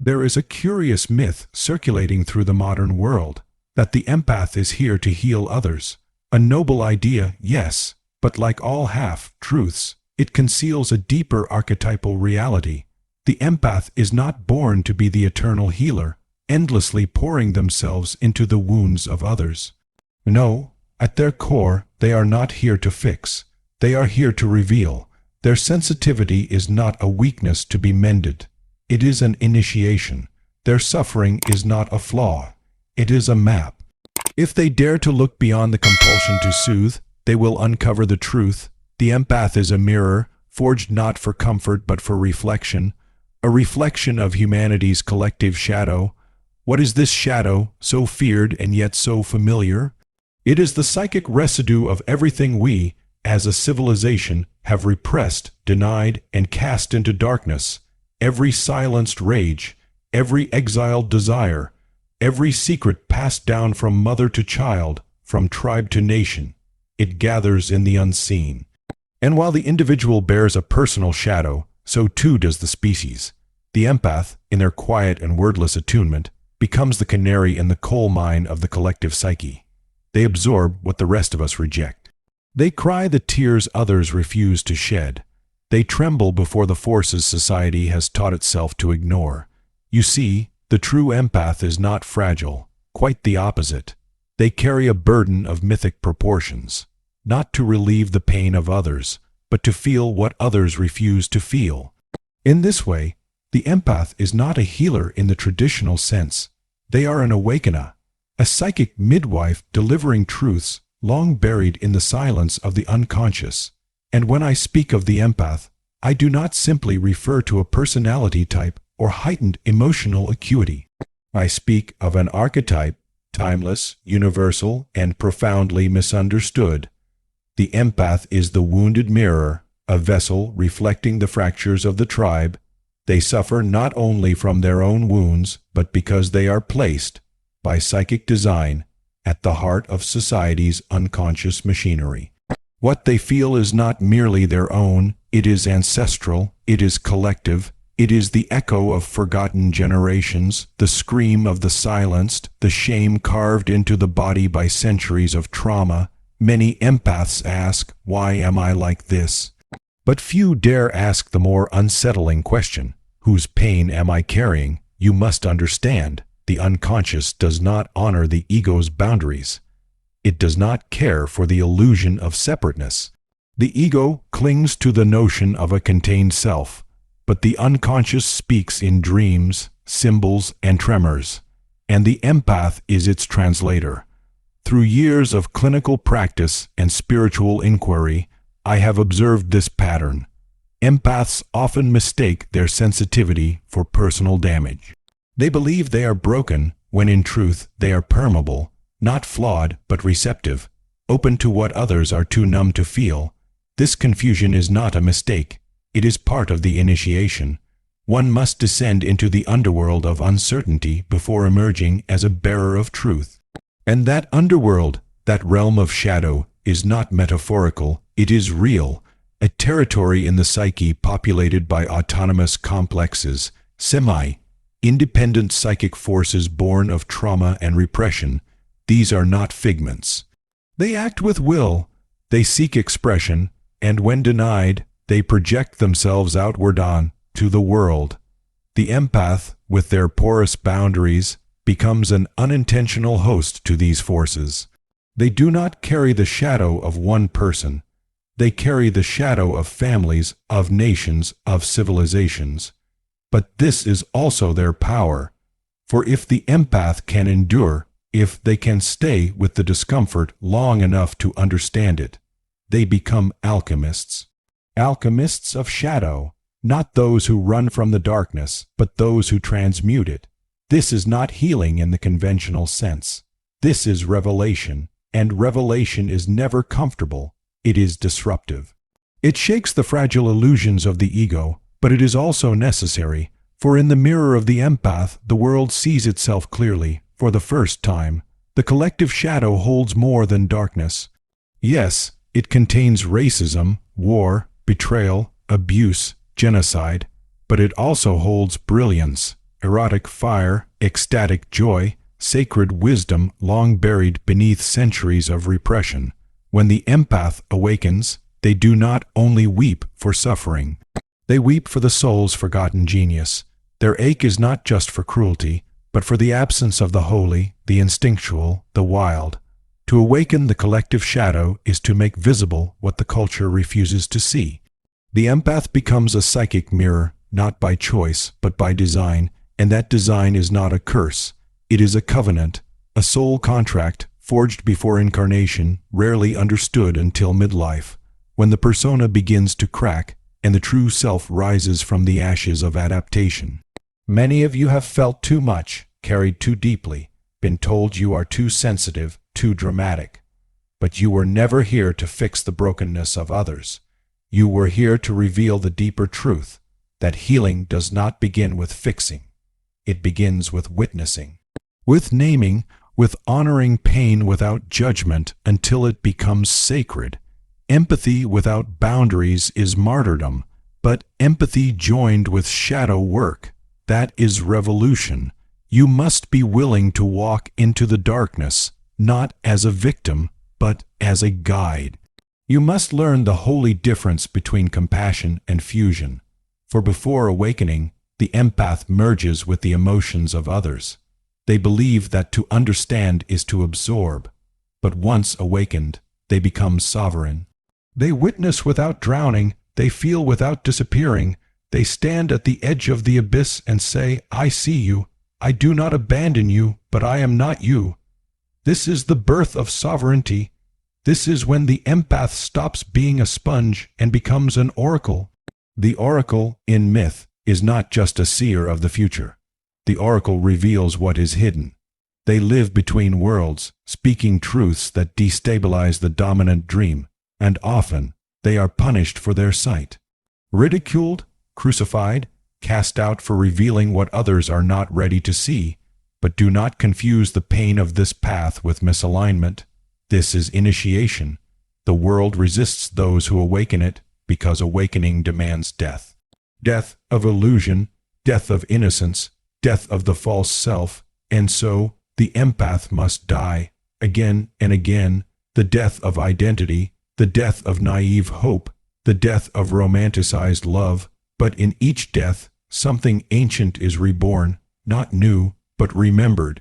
There is a curious myth circulating through the modern world that the empath is here to heal others. A noble idea, yes, but like all half-truths, it conceals a deeper archetypal reality. The empath is not born to be the eternal healer, endlessly pouring themselves into the wounds of others. No, at their core, they are not here to fix. They are here to reveal. Their sensitivity is not a weakness to be mended. It is an initiation. Their suffering is not a flaw. It is a map. If they dare to look beyond the compulsion to soothe, they will uncover the truth. The empath is a mirror, forged not for comfort but for reflection, a reflection of humanity's collective shadow. What is this shadow, so feared and yet so familiar? It is the psychic residue of everything we, as a civilization, have repressed, denied, and cast into darkness. Every silenced rage, every exiled desire, every secret passed down from mother to child, from tribe to nation. It gathers in the unseen. And while the individual bears a personal shadow, so too does the species. The empath, in their quiet and wordless attunement, becomes the canary in the coal mine of the collective psyche. They absorb what the rest of us reject. They cry the tears others refuse to shed. They tremble before the forces society has taught itself to ignore. You see, the true empath is not fragile, quite the opposite. They carry a burden of mythic proportions, not to relieve the pain of others, but to feel what others refuse to feel. In this way, the empath is not a healer in the traditional sense. They are an awakener, a psychic midwife delivering truths long buried in the silence of the unconscious. And when I speak of the empath, I do not simply refer to a personality type or heightened emotional acuity. I speak of an archetype, timeless, universal, and profoundly misunderstood. The empath is the wounded mirror, a vessel reflecting the fractures of the tribe. They suffer not only from their own wounds, but because they are placed, by psychic design, at the heart of society's unconscious machinery. What they feel is not merely their own, it is ancestral, it is collective, it is the echo of forgotten generations, the scream of the silenced, the shame carved into the body by centuries of trauma. Many empaths ask, "Why am I like this?" But few dare ask the more unsettling question, "Whose pain am I carrying?" You must understand, the unconscious does not honor the ego's boundaries. It does not care for the illusion of separateness. The ego clings to the notion of a contained self, but the unconscious speaks in dreams, symbols, and tremors, and the empath is its translator. Through years of clinical practice and spiritual inquiry, I have observed this pattern. Empaths often mistake their sensitivity for personal damage. They believe they are broken when in truth they are permeable, not flawed but receptive, open to what others are too numb to feel. This confusion is not a mistake. It is part of the initiation. One must descend into the underworld of uncertainty before emerging as a bearer of truth. And that underworld, that realm of shadow, is not metaphorical, it is real, a territory in the psyche populated by autonomous complexes, independent psychic forces born of trauma and repression. These are not figments. They act with will, they seek expression, and when denied, they project themselves outward to the world. The empath, with their porous boundaries, becomes an unintentional host to these forces. They do not carry the shadow of one person. They carry the shadow of families, of nations, of civilizations. But this is also their power. For if the empath can endure, if they can stay with the discomfort long enough to understand it, they become alchemists. Alchemists of shadow, not those who run from the darkness, but those who transmute it. This is not healing in the conventional sense. This is revelation, and revelation is never comfortable. It is disruptive. It shakes the fragile illusions of the ego, but it is also necessary, for in the mirror of the empath the world sees itself clearly. For the first time, the collective shadow holds more than darkness. Yes, it contains racism, war, betrayal, abuse, genocide, but it also holds brilliance, erotic fire, ecstatic joy, sacred wisdom long buried beneath centuries of repression. When the empath awakens, they do not only weep for suffering. They weep for the soul's forgotten genius. Their ache is not just for cruelty, but for the absence of the holy, the instinctual, the wild. To awaken the collective shadow is to make visible what the culture refuses to see. The empath becomes a psychic mirror, not by choice, but by design, and that design is not a curse. It is a covenant, a soul contract, forged before incarnation, rarely understood until midlife, when the persona begins to crack, and the true self rises from the ashes of adaptation. Many of you have felt too much, carried too deeply, been told you are too sensitive, too dramatic. But you were never here to fix the brokenness of others. You were here to reveal the deeper truth, that healing does not begin with fixing. It begins with witnessing, with naming, with honoring pain without judgment until it becomes sacred. Empathy without boundaries is martyrdom, but empathy joined with shadow work, that is revolution. You must be willing to walk into the darkness, not as a victim, but as a guide. You must learn the holy difference between compassion and fusion. For before awakening, the empath merges with the emotions of others. They believe that to understand is to absorb, but once awakened, they become sovereign. They witness without drowning, they feel without disappearing, they stand at the edge of the abyss and say, I see you, I do not abandon you, but I am not you. This is the birth of sovereignty. This is when the empath stops being a sponge and becomes an oracle. The oracle, in myth, is not just a seer of the future. The oracle reveals what is hidden. They live between worlds, speaking truths that destabilize the dominant dream, and often they are punished for their sight. Ridiculed, crucified, cast out for revealing what others are not ready to see. But do not confuse the pain of this path with misalignment. This is initiation. The world resists those who awaken it because awakening demands death. Death of illusion, death of innocence, death of the false self, and so the empath must die, again and again, the death of identity, the death of naive hope, the death of romanticized love, but in each death, something ancient is reborn, not new, but remembered.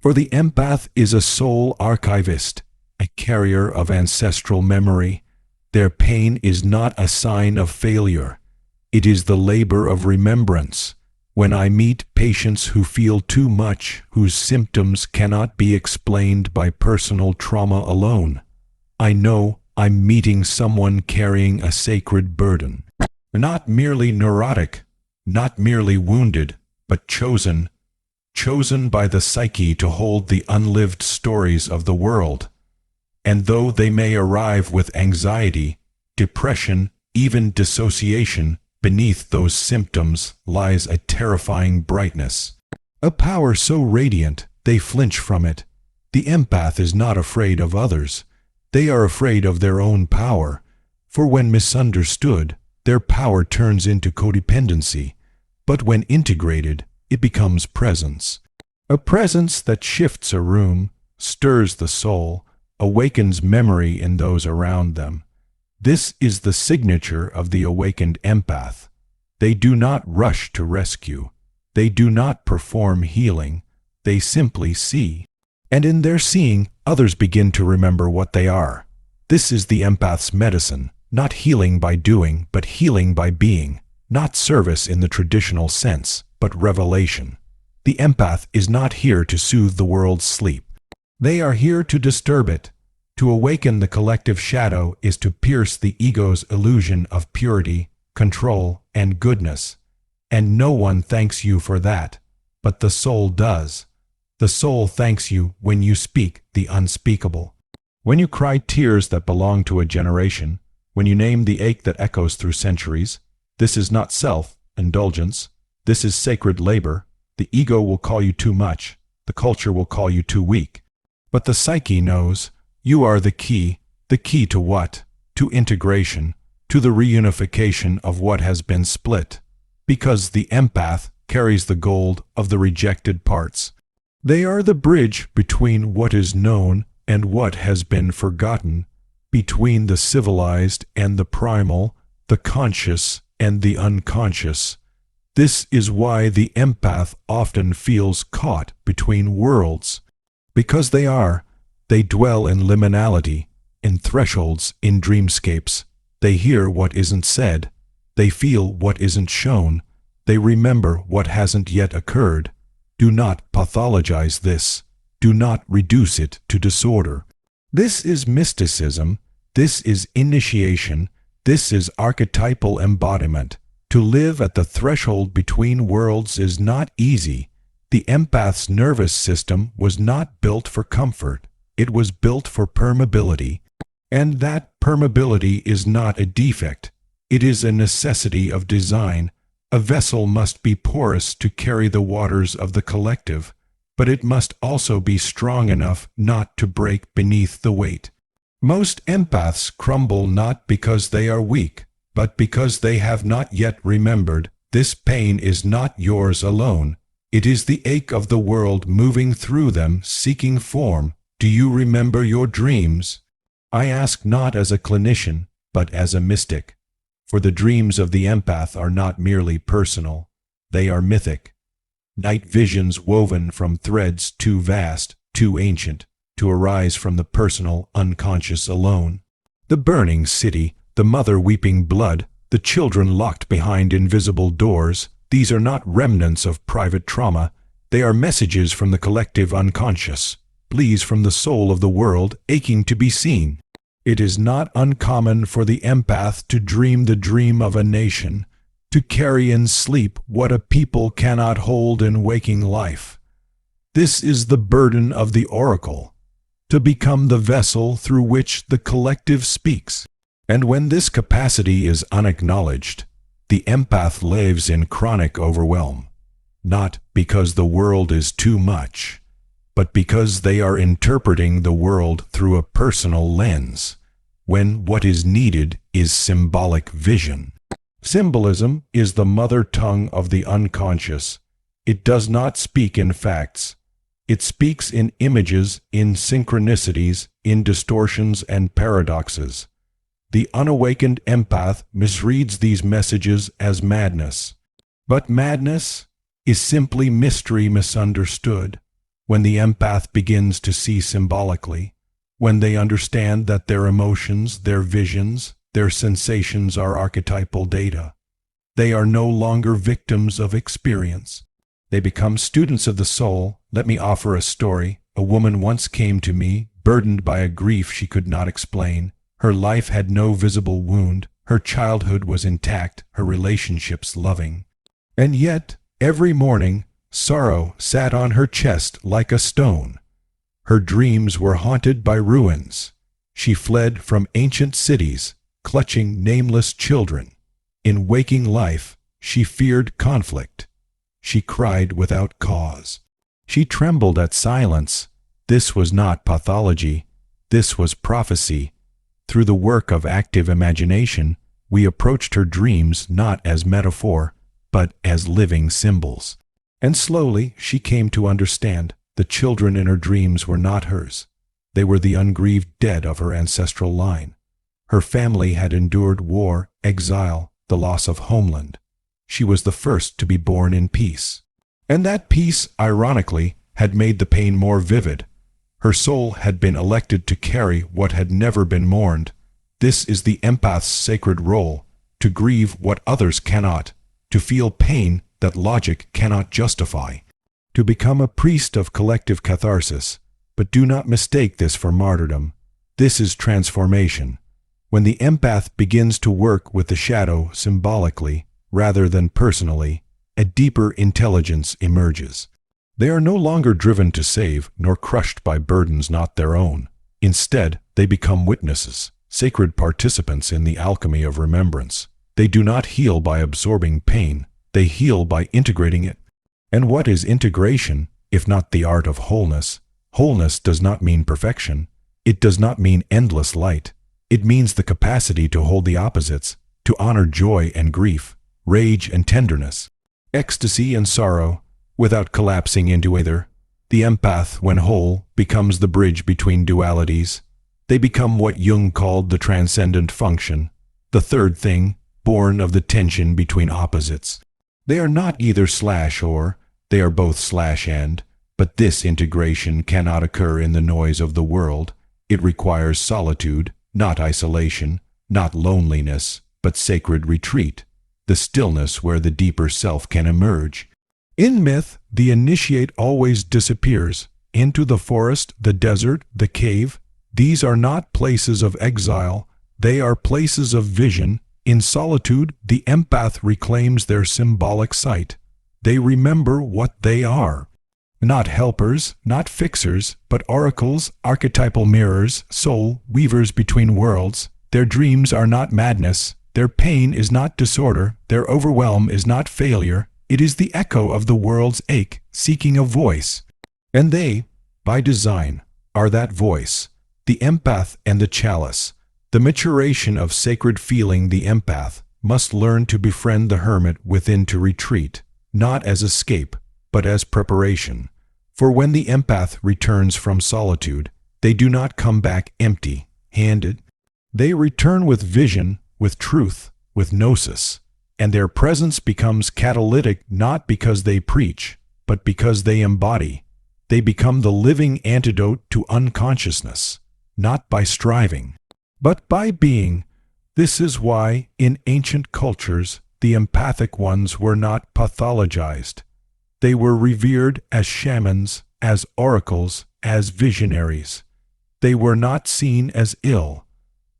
For the empath is a soul archivist, a carrier of ancestral memory. Their pain is not a sign of failure. It is the labor of remembrance. When I meet patients who feel too much, whose symptoms cannot be explained by personal trauma alone, I know I'm meeting someone carrying a sacred burden. Not merely neurotic, not merely wounded, but chosen by the psyche to hold the unlived stories of the world. And though they may arrive with anxiety, depression, even dissociation, beneath those symptoms lies a terrifying brightness, a power so radiant they flinch from it. The empath is not afraid of others. They are afraid of their own power, for when misunderstood, their power turns into codependency, but when integrated, it becomes presence. A presence that shifts a room, stirs the soul, awakens memory in those around them. This is the signature of the awakened empath. They do not rush to rescue. They do not perform healing. They simply see. And in their seeing, others begin to remember what they are. This is the empath's medicine, not healing by doing, but healing by being. Not service in the traditional sense, but revelation. The empath is not here to soothe the world's sleep. They are here to disturb it. To awaken the collective shadow is to pierce the ego's illusion of purity, control, and goodness. And no one thanks you for that, but the soul does. The soul thanks you when you speak the unspeakable. When you cry tears that belong to a generation, when you name the ache that echoes through centuries, this is not self-indulgence. This is sacred labor. The ego will call you too much. The culture will call you too weak. But the psyche knows you are the key. The key to what? To integration, to the reunification of what has been split. Because the empath carries the gold of the rejected parts. They are the bridge between what is known and what has been forgotten, between the civilized and the primal, the conscious and the unconscious. This is why the empath often feels caught between worlds. Because they dwell in liminality, in thresholds, in dreamscapes. They hear what isn't said. They feel what isn't shown. They remember what hasn't yet occurred. Do not pathologize this. Do not reduce it to disorder. This is mysticism. This is initiation. This is archetypal embodiment. To live at the threshold between worlds is not easy. The empath's nervous system was not built for comfort. It was built for permeability. And that permeability is not a defect. It is a necessity of design. A vessel must be porous to carry the waters of the collective, but it must also be strong enough not to break beneath the weight. Most empaths crumble not because they are weak, but because they have not yet remembered. This pain is not yours alone. It is the ache of the world moving through them, seeking form. Do you remember your dreams? I ask not as a clinician, but as a mystic. For the dreams of the empath are not merely personal. They are mythic. Night visions woven from threads too vast, too ancient, to arise from the personal, unconscious alone. The burning city, the mother weeping blood, the children locked behind invisible doors, these are not remnants of private trauma. They are messages from the collective unconscious, pleas from the soul of the world aching to be seen. It is not uncommon for the empath to dream the dream of a nation, to carry in sleep what a people cannot hold in waking life. This is the burden of the oracle, to become the vessel through which the collective speaks. And when this capacity is unacknowledged, the empath lives in chronic overwhelm, not because the world is too much, but because they are interpreting the world through a personal lens, when what is needed is symbolic vision. Symbolism is the mother tongue of the unconscious. It does not speak in facts. It speaks in images, in synchronicities, in distortions and paradoxes. The unawakened empath misreads these messages as madness. But madness is simply mystery misunderstood. When the empath begins to see symbolically, when they understand that their emotions, their visions, their sensations are archetypal data, they are no longer victims of experience. They become students of the soul. Let me offer a story. A woman once came to me, burdened by a grief she could not explain. Her life had no visible wound. Her childhood was intact, her relationships loving. And yet, every morning, sorrow sat on her chest like a stone. Her dreams were haunted by ruins. She fled from ancient cities, clutching nameless children. In waking life, she feared conflict. She cried without cause. She trembled at silence. This was not pathology. This was prophecy. Through the work of active imagination, we approached her dreams not as metaphor, but as living symbols. And slowly she came to understand the children in her dreams were not hers. They were the ungrieved dead of her ancestral line. Her family had endured war, exile, the loss of homeland. She was the first to be born in peace. And that peace, ironically, had made the pain more vivid. Her soul had been elected to carry what had never been mourned. This is the empath's sacred role, to grieve what others cannot, to feel pain that logic cannot justify, to become a priest of collective catharsis. But do not mistake this for martyrdom. This is transformation. When the empath begins to work with the shadow symbolically, rather than personally, a deeper intelligence emerges. They are no longer driven to save, nor crushed by burdens not their own. Instead, they become witnesses, sacred participants in the alchemy of remembrance. They do not heal by absorbing pain. They heal by integrating it. And what is integration, if not the art of wholeness? Wholeness does not mean perfection. It does not mean endless light. It means the capacity to hold the opposites, to honor joy and grief, rage and tenderness. ecstasy and sorrow, without collapsing into either. The empath, when whole, becomes the bridge between dualities. They become what Jung called the transcendent function, the third thing, born of the tension between opposites. They are not either slash or, they are both slash and, but this integration cannot occur in the noise of the world. It requires solitude, not isolation, not loneliness, but sacred retreat, the stillness where the deeper self can emerge. In myth, the initiate always disappears into the forest, the desert, the cave. These are not places of exile, they are places of vision. In solitude, the empath reclaims their symbolic sight. They remember what they are. Not helpers, not fixers, but oracles, archetypal mirrors, soul weavers between worlds. Their dreams are not madness, their pain is not disorder, their overwhelm is not failure. It is the echo of the world's ache, seeking a voice. And they, by design, are that voice. The empath and the chalice. The maturation of sacred feeling. The empath must learn to befriend the hermit within, to retreat, not as escape, but as preparation. For when the empath returns from solitude, they do not come back empty-handed. They return with vision, with truth, with gnosis, and their presence becomes catalytic not because they preach, but because they embody. They become the living antidote to unconsciousness, not by striving, but by being. This is why, in ancient cultures, the empathic ones were not pathologized. They were revered as shamans, as oracles, as visionaries. They were not seen as ill.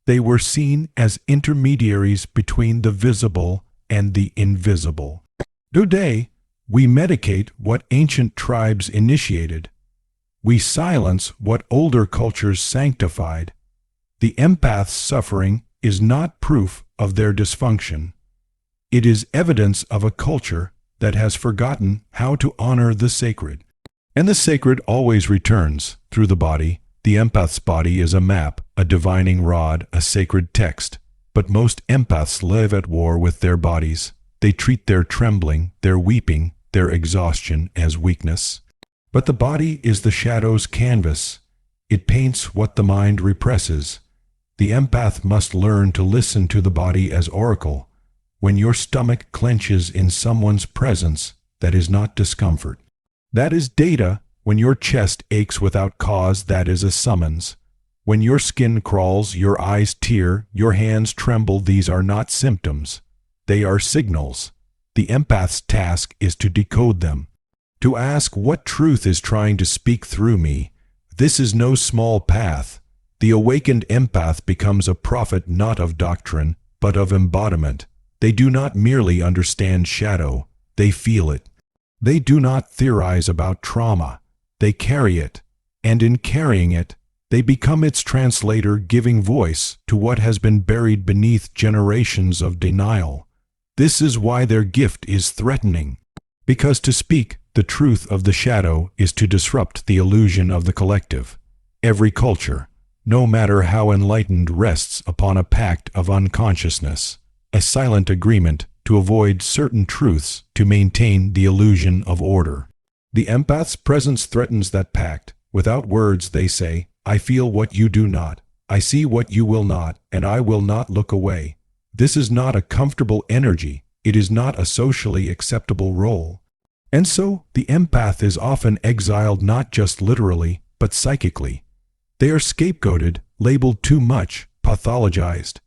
They were seen as intermediaries between the visible and the invisible. Today, we medicate what ancient tribes initiated. We silence what older cultures sanctified. The empath's suffering is not proof of their dysfunction. It is evidence of a culture that has forgotten how to honor the sacred. And the sacred always returns through the body. The empath's body is a map, a divining rod, a sacred text. But most empaths live at war with their bodies. They treat their trembling, their weeping, their exhaustion as weakness. But the body is the shadow's canvas. It paints what the mind represses. The empath must learn to listen to the body as oracle. When your stomach clenches in someone's presence, that is not discomfort. That is data. When your chest aches without cause, that is a summons. When your skin crawls, your eyes tear, your hands tremble, these are not symptoms. They are signals. The empath's task is to decode them, to ask what truth is trying to speak through me. This is no small path. The awakened empath becomes a prophet not of doctrine, but of embodiment. They do not merely understand shadow, they feel it. They do not theorize about trauma, they carry it. And in carrying it, they become its translator, giving voice to what has been buried beneath generations of denial. This is why their gift is threatening. Because to speak the truth of the shadow is to disrupt the illusion of the collective. Every culture, no matter how enlightened, rests upon a pact of unconsciousness, a silent agreement to avoid certain truths to maintain the illusion of order. The empath's presence threatens that pact. Without words they say, I feel what you do not, I see what you will not, and I will not look away. This is not a comfortable energy, it is not a socially acceptable role. And so, the empath is often exiled not just literally, but psychically. They are scapegoated, labeled too much, pathologized.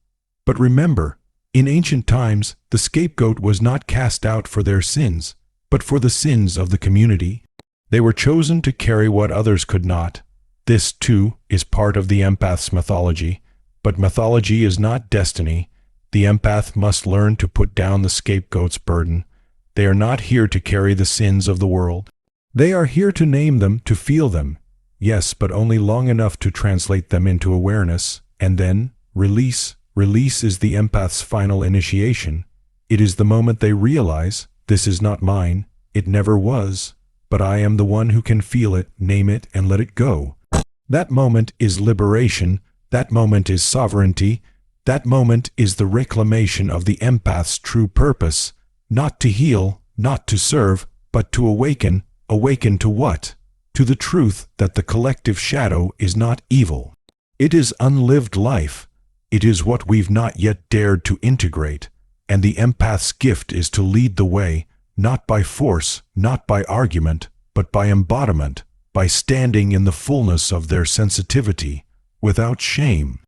But remember, in ancient times, the scapegoat was not cast out for their sins, but for the sins of the community. They were chosen to carry what others could not. This, too, is part of the empath's mythology. But mythology is not destiny. The empath must learn to put down the scapegoat's burden. They are not here to carry the sins of the world. They are here to name them, to feel them. Yes, but only long enough to translate them into awareness. And then, release. Release is the empath's final initiation. It is the moment they realize, this is not mine, it never was, but I am the one who can feel it, name it, and let it go. That moment is liberation, that moment is sovereignty, that moment is the reclamation of the empath's true purpose, not to heal, not to serve, but to awaken. Awaken to what? To the truth that the collective shadow is not evil. It is unlived life. It is what we've not yet dared to integrate, and the empath's gift is to lead the way, not by force, not by argument, but by embodiment, by standing in the fullness of their sensitivity, without shame,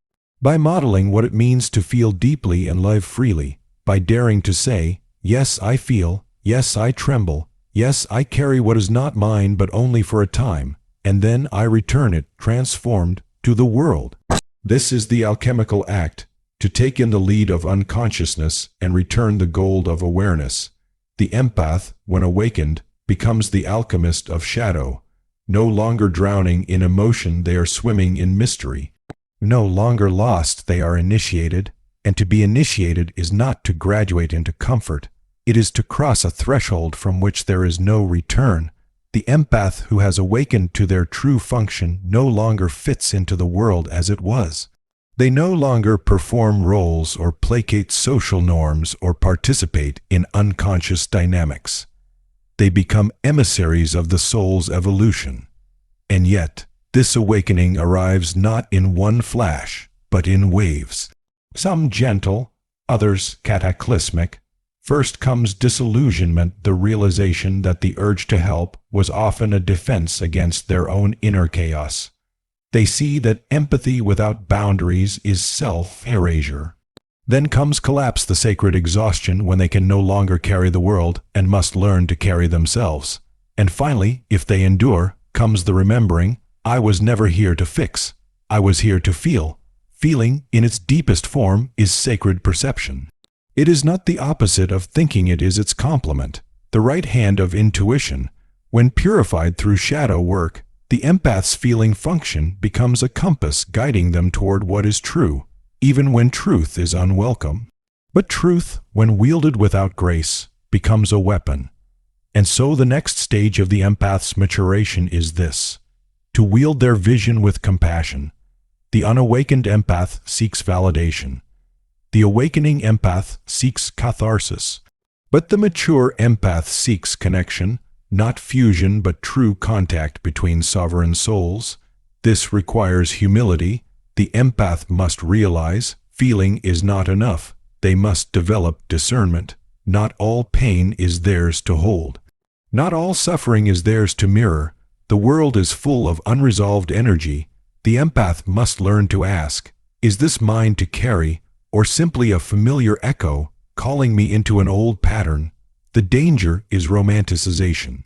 by modeling what it means to feel deeply and live freely, by daring to say, yes, I feel, yes, I tremble, yes, I carry what is not mine but only for a time, and then I return it, transformed, to the world. This is the alchemical act, to take in the lead of unconsciousness and return the gold of awareness. The empath, when awakened, becomes the alchemist of shadow. No longer drowning in emotion, they are swimming in mystery. No longer lost, they are initiated, and to be initiated is not to graduate into comfort. It is to cross a threshold from which there is no return. The empath who has awakened to their true function no longer fits into the world as it was. They no longer perform roles or placate social norms or participate in unconscious dynamics. They become emissaries of the soul's evolution. And yet, this awakening arrives not in one flash, but in waves. Some gentle, others cataclysmic. First comes disillusionment, the realization that the urge to help was often a defense against their own inner chaos. They see that empathy without boundaries is self-erasure. Then comes collapse, the sacred exhaustion when they can no longer carry the world and must learn to carry themselves. And finally, if they endure, comes the remembering, I was never here to fix. I was here to feel. Feeling, in its deepest form, is sacred perception. It is not the opposite of thinking, it is its complement, the right hand of intuition. When purified through shadow work, the empath's feeling function becomes a compass guiding them toward what is true, even when truth is unwelcome. But truth, when wielded without grace, becomes a weapon. And so the next stage of the empath's maturation is this: to wield their vision with compassion. The unawakened empath seeks validation. The awakening empath seeks catharsis. But the mature empath seeks connection, not fusion but true contact between sovereign souls. This requires humility. The empath must realize feeling is not enough. They must develop discernment. Not all pain is theirs to hold. Not all suffering is theirs to mirror. The world is full of unresolved energy. The empath must learn to ask, is this mine to carry, or simply a familiar echo calling me into an old pattern? The danger is romanticization.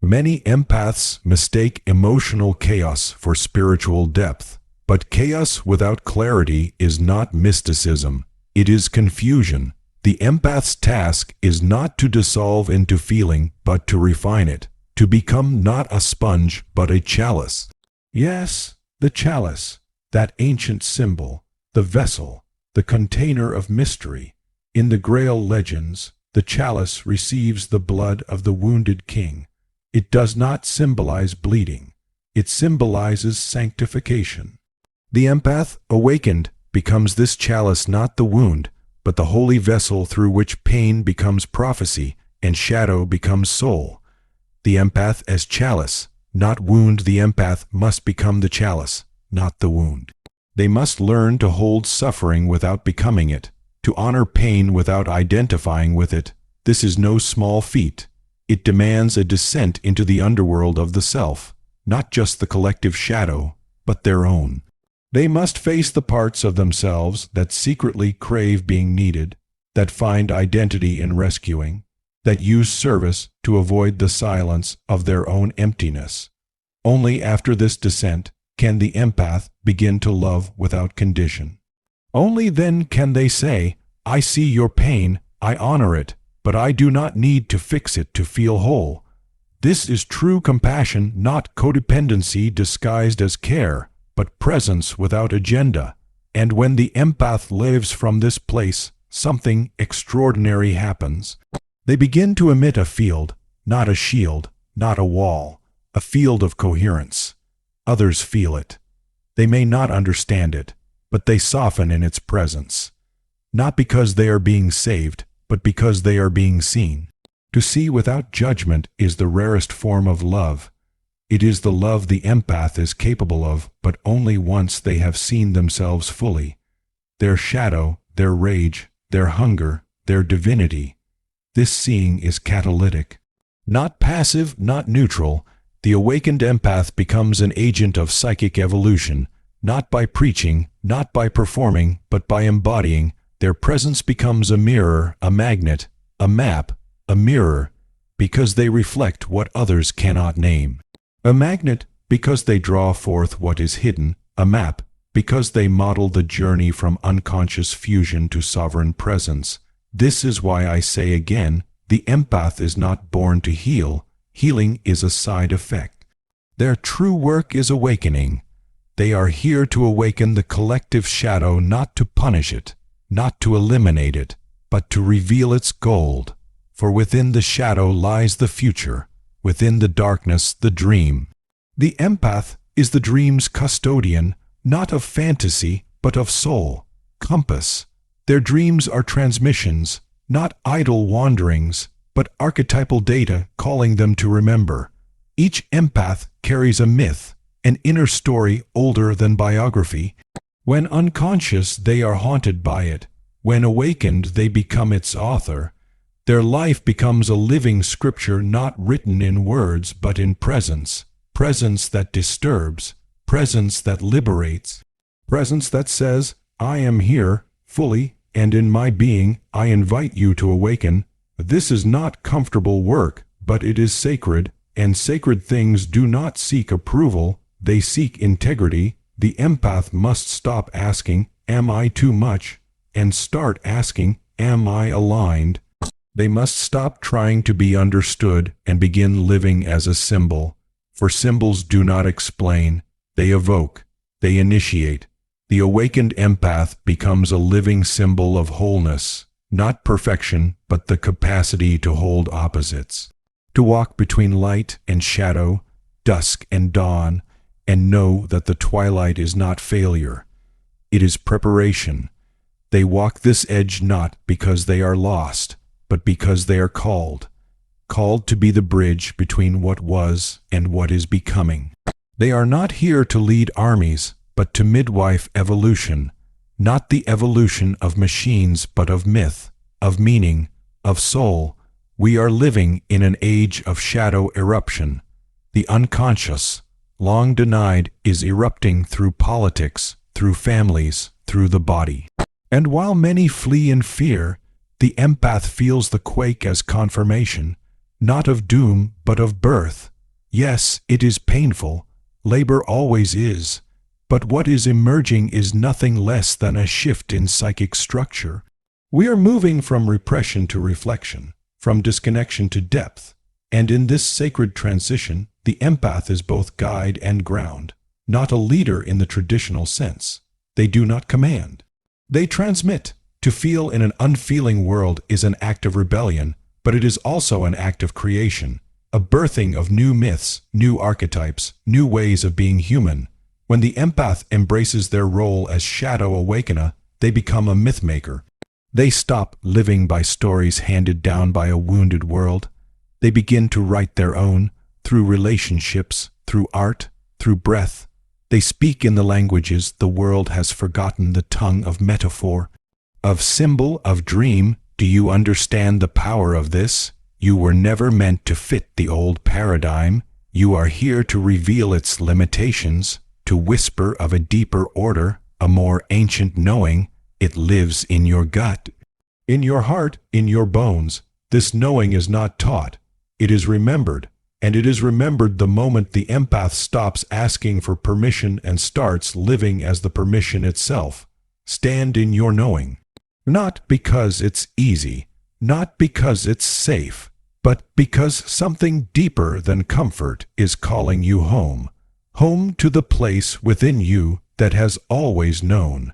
Many empaths mistake emotional chaos for spiritual depth. But chaos without clarity is not mysticism. It is confusion. The empath's task is not to dissolve into feeling, but to refine it, to become not a sponge, but a chalice. Yes, the chalice, that ancient symbol, the vessel, the container of mystery. In the Grail legends, the chalice receives the blood of the wounded king. It does not symbolize bleeding. It symbolizes sanctification. The empath, awakened, becomes this chalice, not the wound, but the holy vessel through which pain becomes prophecy and shadow becomes soul. The empath as chalice, not wound. The empath must become the chalice, not the wound. They must learn to hold suffering without becoming it, to honor pain without identifying with it. This is no small feat. It demands a descent into the underworld of the self, not just the collective shadow, but their own. They must face the parts of themselves that secretly crave being needed, that find identity in rescuing, that use service to avoid the silence of their own emptiness. Only after this descent can the empath begin to love without condition. Only then can they say, I see your pain, I honor it, but I do not need to fix it to feel whole. This is true compassion, not codependency disguised as care, but presence without agenda. And when the empath lives from this place, something extraordinary happens. They begin to emit a field, not a shield, not a wall, a field of coherence. Others feel it. They may not understand it, but they soften in its presence. Not because they are being saved, but because they are being seen. To see without judgment is the rarest form of love. It is the love the empath is capable of, but only once they have seen themselves fully. Their shadow, their rage, their hunger, their divinity. This seeing is catalytic. Not passive, not neutral, the awakened empath becomes an agent of psychic evolution, not by preaching, not by performing, but by embodying. Their presence becomes a mirror, a magnet, a map, a mirror, because they reflect what others cannot name. A magnet, because they draw forth what is hidden. A map, because they model the journey from unconscious fusion to sovereign presence. This is why I say again, the empath is not born to heal. Healing is a side effect. Their true work is awakening. They are here to awaken the collective shadow, not to punish it, not to eliminate it, but to reveal its gold. For within the shadow lies the future, within the darkness the dream. The empath is the dream's custodian, not of fantasy, but of soul, compass. Their dreams are transmissions, not idle wanderings, but archetypal data calling them to remember. Each empath carries a myth, an inner story older than biography. When unconscious, they are haunted by it. When awakened, they become its author. Their life becomes a living scripture, not written in words, but in presence. Presence that disturbs, presence that liberates, presence that says, I am here, fully, and in my being, I invite you to awaken. This is not comfortable work, but it is sacred, and sacred things do not seek approval, they seek integrity. The empath must stop asking, am I too much? And start asking, am I aligned? They must stop trying to be understood and begin living as a symbol. For symbols do not explain, they evoke, they initiate. The awakened empath becomes a living symbol of wholeness, not perfection, but the capacity to hold opposites, to walk between light and shadow, dusk and dawn, and know that the twilight is not failure. It is preparation. They walk this edge not because they are lost, but because they are called to be the bridge between what was and what is becoming. They are not here to lead armies, but to midwife evolution, not the evolution of machines, but of myth, of meaning, of soul. We are living in an age of shadow eruption. The unconscious, long denied, is erupting through politics, through families, through the body. And while many flee in fear, the empath feels the quake as confirmation, not of doom, but of birth. Yes, it is painful. Labor always is. But what is emerging is nothing less than a shift in psychic structure. We are moving from repression to reflection, from disconnection to depth. And in this sacred transition, the empath is both guide and ground, not a leader in the traditional sense. They do not command. They transmit. To feel in an unfeeling world is an act of rebellion, but it is also an act of creation, a birthing of new myths, new archetypes, new ways of being human. When the empath embraces their role as shadow awakener, they become a mythmaker. They stop living by stories handed down by a wounded world. They begin to write their own, through relationships, through art, through breath. They speak in the languages the world has forgotten, the tongue of metaphor, of symbol, of dream. Do you understand the power of this? You were never meant to fit the old paradigm. You are here to reveal its limitations, to whisper of a deeper order, a more ancient knowing. It lives in your gut, in your heart, in your bones. This knowing is not taught. It is remembered, and it is remembered the moment the empath stops asking for permission and starts living as the permission itself. Stand in your knowing. Not because it's easy, not because it's safe, but because something deeper than comfort is calling you home. Home to the place within you that has always known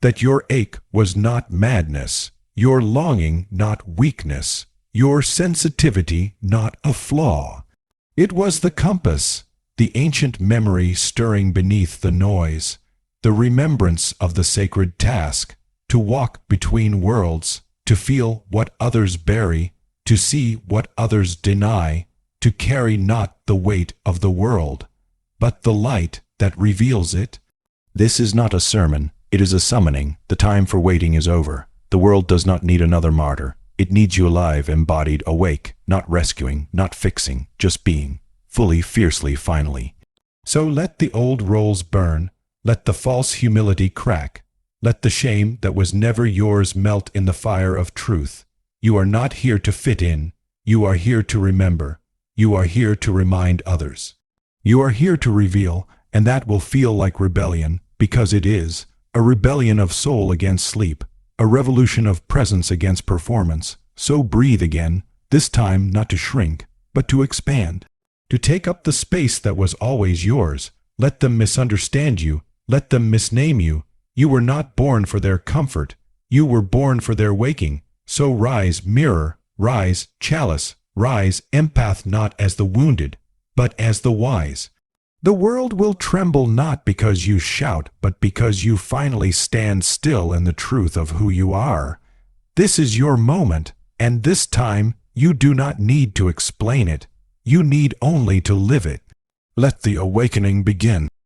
that your ache was not madness, your longing not weakness, your sensitivity not a flaw. It was the compass, the ancient memory stirring beneath the noise, the remembrance of the sacred task, to walk between worlds, to feel what others bury, to see what others deny, to carry not the weight of the world, but the light that reveals it. This is not a sermon, it is a summoning. The time for waiting is over. The world does not need another martyr. It needs you alive, embodied, awake, not rescuing, not fixing, just being, fully, fiercely, finally. So let the old roles burn, let the false humility crack, let the shame that was never yours melt in the fire of truth. You are not here to fit in, you are here to remember, you are here to remind others. You are here to reveal, and that will feel like rebellion, because it is, a rebellion of soul against sleep, a revolution of presence against performance. So breathe again, this time not to shrink, but to expand, to take up the space that was always yours. Let them misunderstand you, let them misname you. You were not born for their comfort, you were born for their waking. So rise, mirror, rise, chalice, rise, empath, not as the wounded, but as the wise. The world will tremble not because you shout, but because you finally stand still in the truth of who you are. This is your moment, and this time you do not need to explain it. You need only to live it. Let the awakening begin.